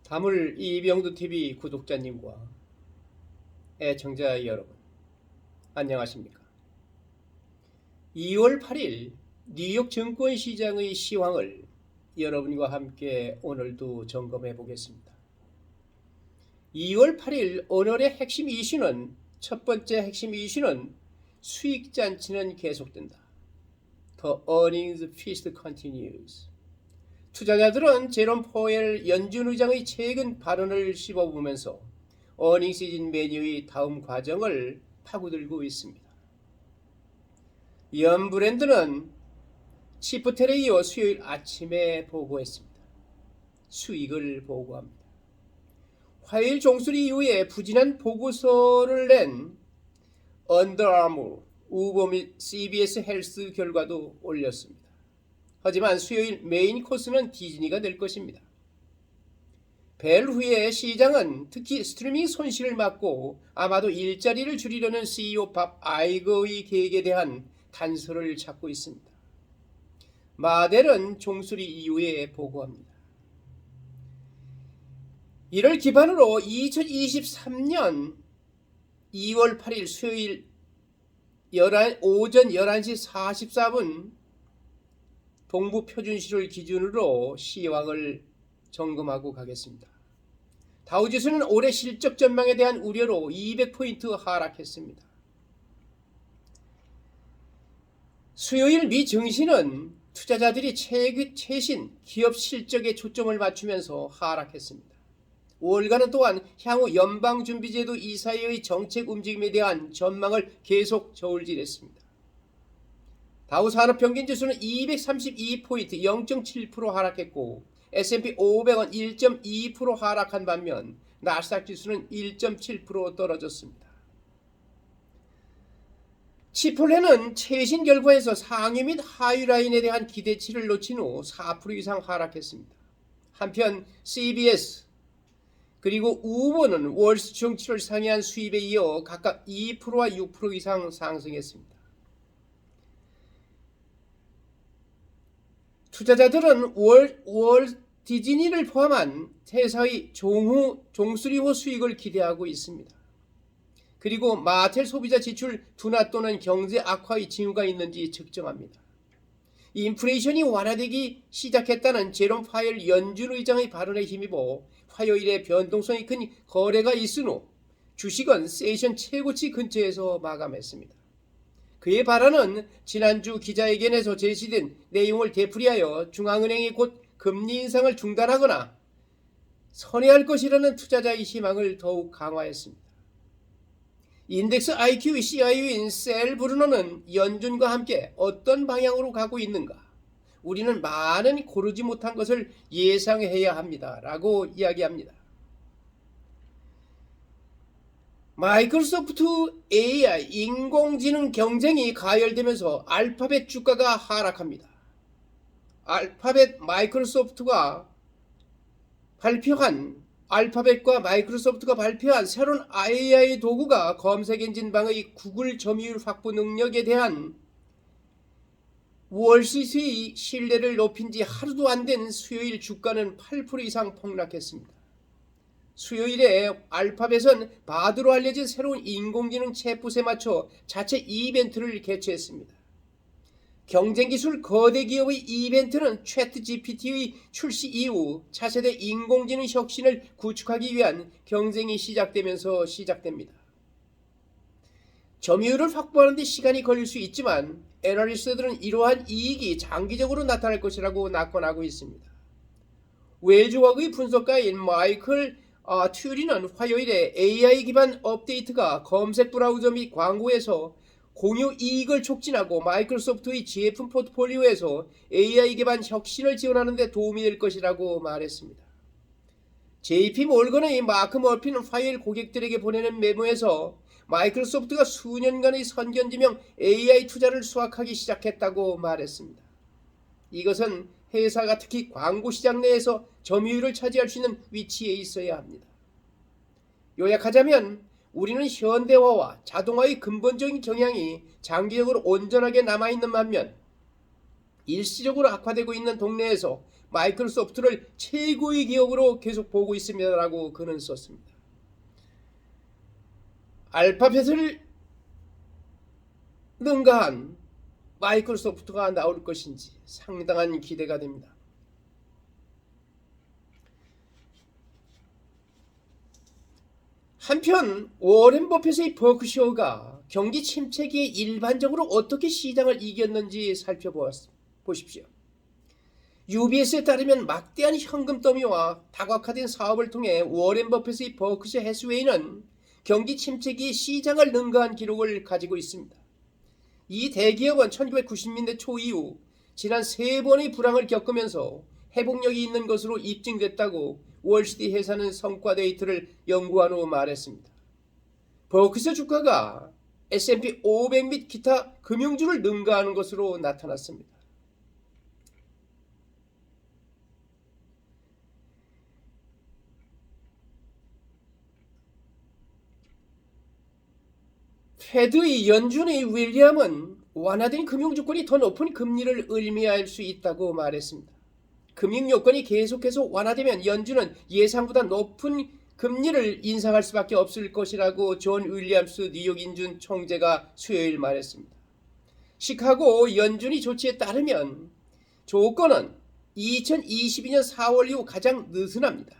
다물 이병두TV 구독자님과 애청자 여러분, 안녕하십니까? 2월 8일 뉴욕 증권시장의 시황을 여러분과 함께 오늘도 점검해 보겠습니다. 2월 8일 오늘의 핵심 이슈는, 첫 번째 핵심 이슈는 수익잔치는 계속된다. The earnings feast continues. 투자자들은 제롬 포웰 연준 의장의 최근 발언을 씹어보면서 어닝 시즌 메뉴의 다음 과정을 파고들고 있습니다. 연브랜드는 치프텔에 이어 수요일 아침에 보고했습니다. 수익을 보고합니다. 화요일 종수리 이후에 부진한 보고서를 낸 언더아머, 우버 및 CBS 헬스 결과도 올렸습니다. 하지만 수요일 메인 코스는 디즈니가 될 것입니다. 벨 후에 시장은 특히 스트리밍 손실을 막고 아마도 일자리를 줄이려는 CEO 밥 아이거의 계획에 대한 단서를 찾고 있습니다. 마델은 종수리 이후에 보고합니다. 이를 기반으로 2023년 2월 8일 수요일 오전 11시 44분 동부 표준시를 기준으로 시황을 점검하고 가겠습니다. 다우지수는 올해 실적 전망에 대한 우려로 200포인트 하락했습니다. 수요일 미 증시는 투자자들이 최신 기업 실적에 초점을 맞추면서 하락했습니다. 5월간은 또한 향후 연방준비제도 이사회의 정책 움직임에 대한 전망을 계속 저울질했습니다. 다우 산업평균지수는 232포인트 0.7% 하락했고 S&P 500은 1.2% 하락한 반면 나스닥 지수는 1.7% 떨어졌습니다. 치폴레는 최신 결과에서 상위 및 하위 라인에 대한 기대치를 놓친 후 4% 이상 하락했습니다. 한편 CBS 그리고 우버는 월스트리트 증시를 상회한 수입에 이어 각각 2%와 6% 이상 상승했습니다. 투자자들은 월 디즈니를 포함한 회사의 종수리 후 수익을 기대하고 있습니다. 그리고 마텔 소비자 지출 둔화 또는 경제 악화의 징후가 있는지 측정합니다. 인플레이션이 완화되기 시작했다는 제롬 파웰 연준 의장의 발언에 힘입어 화요일에 변동성이 큰 거래가 있은 후 주식은 세션 최고치 근처에서 마감했습니다. 그의 발언은 지난주 기자회견에서 제시된 내용을 되풀이하여 중앙은행이 곧 금리 인상을 중단하거나 선회할 것이라는 투자자의 희망을 더욱 강화했습니다. 인덱스 IQ CIO인 셀 브루너는 연준과 함께 어떤 방향으로 가고 있는가? 우리는 많은 고르지 못한 것을 예상해야 합니다. 라고 이야기합니다. 마이크로소프트 AI 인공지능 경쟁이 가열되면서 알파벳 주가가 하락합니다. 알파벳과 마이크로소프트가 발표한 새로운 AI 도구가 검색 엔진 방의 구글 점유율 확보 능력에 대한 월스트리트의 신뢰를 높인 지 하루도 안 된 수요일 주가는 8% 이상 폭락했습니다. 수요일에 알파벳은 바드로 알려진 새로운 인공지능 챗봇에 맞춰 자체 이벤트를 개최했습니다. 경쟁기술 거대 기업의 이벤트는 챗 GPT의 출시 이후 차세대 인공지능 혁신을 구축하기 위한 경쟁이 시작되면서 시작됩니다. 점유율을 확보하는 데 시간이 걸릴 수 있지만 애널리스트들은 이러한 이익이 장기적으로 나타날 것이라고 낙관하고 있습니다. 웰즈워크의 분석가인 마이클 튜리는 화요일에 AI 기반 업데이트가 검색 브라우저 및 광고에서 공유 이익을 촉진하고 마이크로소프트의 제품 포트폴리오에서 AI 기반 혁신을 지원하는 데 도움이 될 것이라고 말했습니다. JP 몰건의 마크 머피는 화요일 고객들에게 보내는 메모에서 마이크로소프트가 수년간의 선견지명 AI 투자를 수확하기 시작했다고 말했습니다. 이것은 회사가 특히 광고 시장 내에서 점유율을 차지할 수 있는 위치에 있어야 합니다. 요약하자면 우리는 현대화와 자동화의 근본적인 경향이 장기적으로 온전하게 남아있는 반면 일시적으로 악화되고 있는 동네에서 마이크로소프트를 최고의 기업으로 계속 보고 있습니다라고 그는 썼습니다. 알파벳을 능가한 마이크로소프트가 나올 것인지 상당한 기대가 됩니다. 한편 워렌 버핏의 버크셔가 경기 침체기에 일반적으로 어떻게 시장을 이겼는지 살펴보십시오. UBS에 따르면 막대한 현금 더미와 다각화된 사업을 통해 워렌 버핏의 버크셔 해스웨이는 경기 침체기에 시장을 능가한 기록을 가지고 있습니다. 이 대기업은 1990년대 초 이후 지난 3번의 불황을 겪으면서 회복력이 있는 것으로 입증됐다고 월스트리트 회사는 성과 데이터를 연구한 후 말했습니다. 버크셔 주가가 S&P 500 및 기타 금융주를 능가하는 것으로 나타났습니다. 페드의 연준의 윌리엄은 완화된 금융조건이 더 높은 금리를 의미할 수 있다고 말했습니다. 금융요건이 계속해서 완화되면 연준은 예상보다 높은 금리를 인상할 수밖에 없을 것이라고 존 윌리엄스 뉴욕 인준 총재가 수요일 말했습니다. 시카고 연준이 조치에 따르면 조건은 2022년 4월 이후 가장 느슨합니다.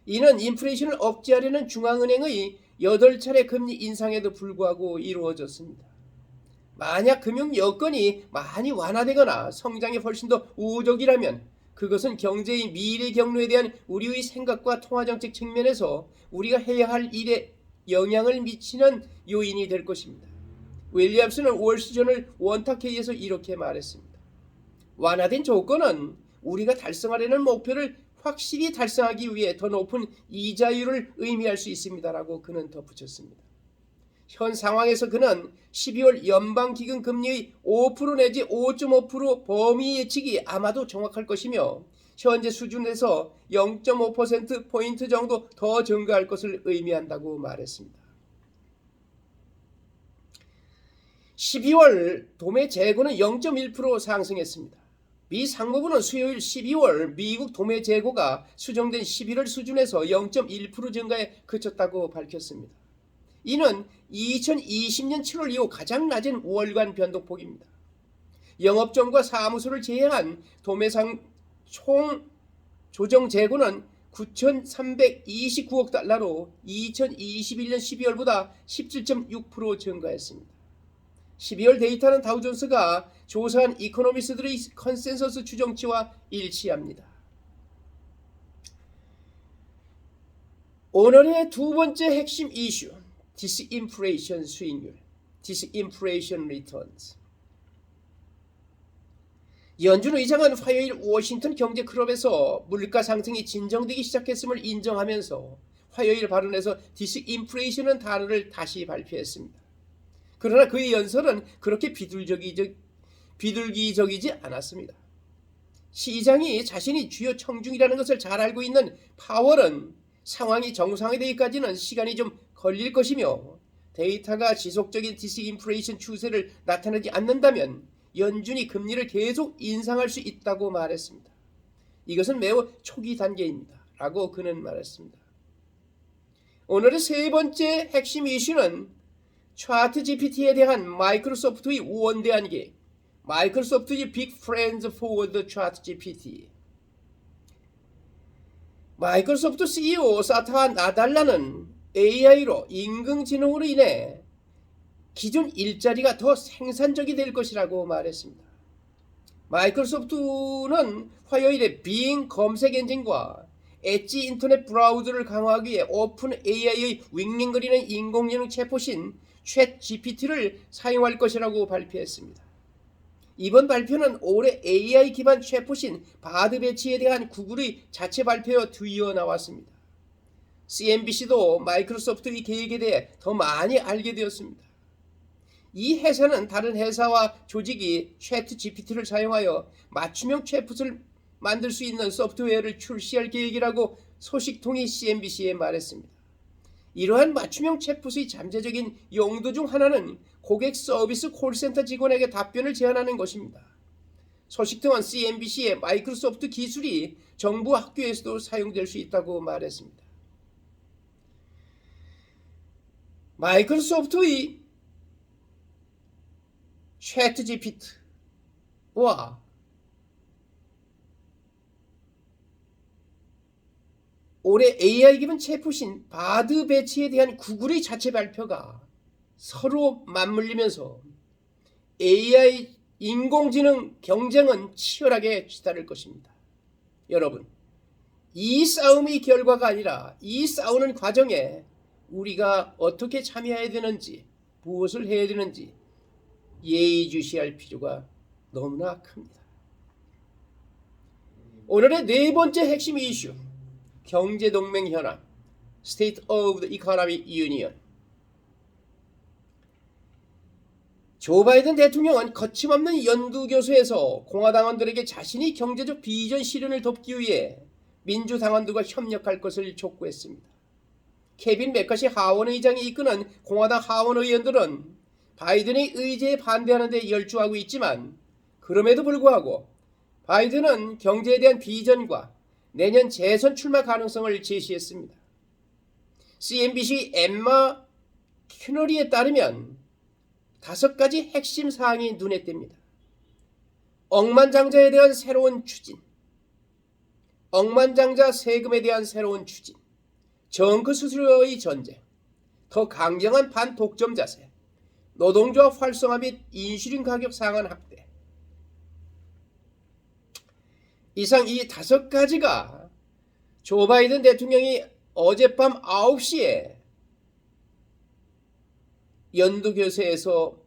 이는 인플레이션을 억제하려는 중앙은행의 8차례 금리 인상에도 불구하고 이루어졌습니다. 만약 금융 여건이 많이 완화되거나 성장이 훨씬 더 우호적이라면 그것은 경제의 미래 경로에 대한 우리의 생각과 통화정책 측면에서 우리가 해야 할 일에 영향을 미치는 요인이 될 것입니다. 윌리엄스는 월스트리트저널 원탁회의에서 이렇게 말했습니다. 완화된 조건은 우리가 달성하려는 목표를 확실히 달성하기 위해 더 높은 이자율을 의미할 수 있습니다라고 그는 덧붙였습니다. 현 상황에서 그는 12월 연방기금 금리의 5% 내지 5.5% 범위 예측이 아마도 정확할 것이며 현재 수준에서 0.5%포인트 정도 더 증가할 것을 의미한다고 말했습니다. 12월 도매 재고는 0.1% 상승했습니다. 미 상무부는 수요일 12월 미국 도매 재고가 수정된 11월 수준에서 0.1% 증가에 그쳤다고 밝혔습니다. 이는 2020년 7월 이후 가장 낮은 월간 변동폭입니다. 영업점과 사무소를 제외한 도매상 총 조정 재고는 9,329억 달러로 2021년 12월보다 17.6% 증가했습니다. 12월 데이터는 다우존스가 조사한 이코노미스트들의 컨센서스 추정치와 일치합니다. 오늘의 두 번째 핵심 이슈, 디스인플레이션 수익률, 디스인플레이션 리턴스. 연준 의장은 화요일 워싱턴 경제 클럽에서 물가 상승이 진정되기 시작했음을 인정하면서 화요일 발언에서 디스인플레이션은 단어를 다시 발표했습니다. 그러나 그의 연설은 그렇게 비둘기적이지 않았습니다. 시장이 자신이 주요 청중이라는 것을 잘 알고 있는 파월은 상황이 정상화되기까지는 시간이 좀 걸릴 것이며 데이터가 지속적인 디스인플레이션 추세를 나타내지 않는다면 연준이 금리를 계속 인상할 수 있다고 말했습니다. 이것은 매우 초기 단계입니다. 라고 그는 말했습니다. 오늘의 세 번째 핵심 이슈는 차트 GPT에 대한 마이크로소프트의 원대한 계획, 마이크로소프트의 Big Plans for the Chat GPT. 마이크로소프트 CEO 사타 나달라는 AI로 인공지능으로 인해 기존 일자리가 더 생산적이 될 것이라고 말했습니다. 마이크로소프트는 화요일에 빙 검색 엔진과 엣지 인터넷 브라우저를 강화하기 위해 오픈 AI의 윙윙거리는 인공지능 챗봇인 챗 GPT를 사용할 것이라고 발표했습니다. 이번 발표는 올해 AI 기반 챗봇인 바드 배치에 대한 구글의 자체 발표에 뒤이어 나왔습니다. CNBC도 마이크로소프트의 계획에 대해 더 많이 알게 되었습니다. 이 회사는 다른 회사와 조직이 챗 GPT를 사용하여 맞춤형 챗봇을 만들 수 있는 소프트웨어를 출시할 계획이라고 소식통이 CNBC에 말했습니다. 이러한 맞춤형 챗봇의 잠재적인 용도 중 하나는 고객 서비스 콜센터 직원에게 답변을 제안하는 것입니다. 소식통은 CNBC의 마이크로소프트 기술이 정부 학교에서도 사용될 수 있다고 말했습니다. 마이크로소프트의 챗 GPT와 올해 AI 기반 챗봇인 바드 배치에 대한 구글의 자체 발표가 서로 맞물리면서 AI 인공지능 경쟁은 치열하게 치달을 것입니다. 여러분, 이 싸움의 결과가 아니라 이 싸우는 과정에 우리가 어떻게 참여해야 되는지, 무엇을 해야 되는지 예의주시할 필요가 너무나 큽니다. 오늘의 네 번째 핵심 이슈, 경제동맹 현황, State of the Economic Union. 조 바이든 대통령은 거침없는 연두교수에서 공화당원들에게 자신이 경제적 비전 실현을 돕기 위해 민주당원들과 협력할 것을 촉구했습니다. 케빈 맥카시 하원 의장이 이끄는 공화당 하원 의원들은 바이든의 의제에 반대하는 데 열중하고 있지만 그럼에도 불구하고 바이든은 경제에 대한 비전과 내년 재선 출마 가능성을 제시했습니다. CNBC 엠마 큐너리에 따르면 5가지 핵심 사항이 눈에 띕니다. 억만장자에 대한 새로운 추진, 억만장자 세금에 대한 새로운 추진, 정크 수수료의 전쟁, 더 강경한 반독점 자세, 노동조합 활성화 및 인슐린 가격 상한 확대. 이상 이 5가지가 조 바이든 대통령이 어젯밤 9시에 연두교세에서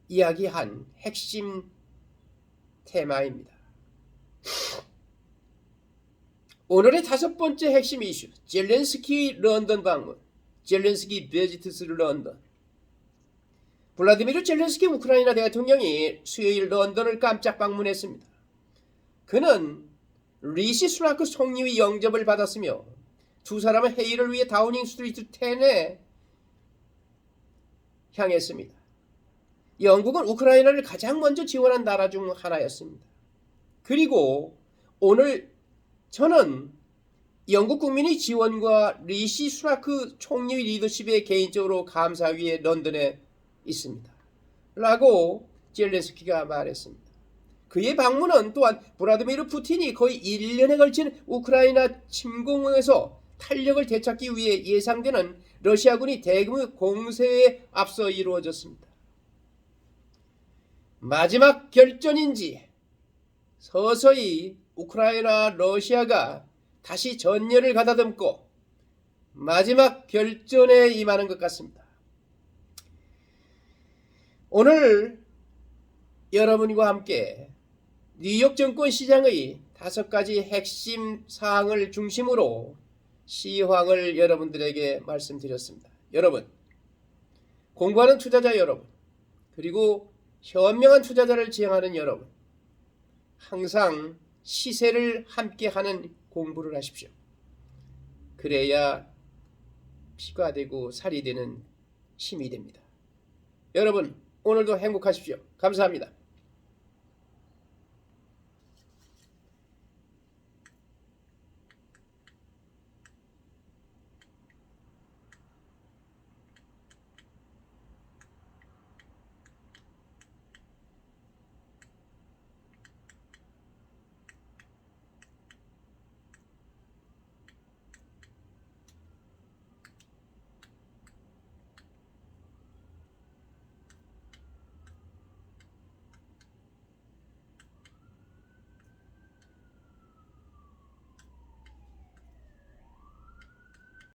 이야기한 핵심 테마입니다. 오늘의 5번째 핵심 이슈, 젤렌스키 런던 방문, 젤렌스키 비지트스 런던. 블라디미르 젤렌스키 우크라이나 대통령이 수요일 런던을 깜짝 방문했습니다. 그는 리시 수나크 총리의 영접을 받았으며 두 사람은 회의를 위해 다우닝 스트리트 10에 향했습니다. 영국은 우크라이나를 가장 먼저 지원한 나라 중 하나였습니다. 그리고 오늘 저는 영국 국민의 지원과 리시 수나크 총리의 리더십에 개인적으로 감사하기 위해 런던에 있습니다. 라고 젤렌스키가 말했습니다. 그의 방문은 또한 블라디미르 푸틴이 거의 1년에 걸친 우크라이나 침공에서 탄력을 되찾기 위해 예상되는 러시아군이 대규모 공세에 앞서 이루어졌습니다. 마지막 결전인지 서서히 우크라이나 러시아가 다시 전열을 가다듬고 마지막 결전에 임하는 것 같습니다. 오늘 여러분과 함께 뉴욕 증권시장의 5가지 핵심 사항을 중심으로 시황을 여러분들에게 말씀드렸습니다. 여러분, 공부하는 투자자 여러분, 그리고 현명한 투자자를 지향하는 여러분, 항상 시세를 함께하는 공부를 하십시오. 그래야 피가 되고 살이 되는 힘이 됩니다. 여러분, 오늘도 행복하십시오. 감사합니다.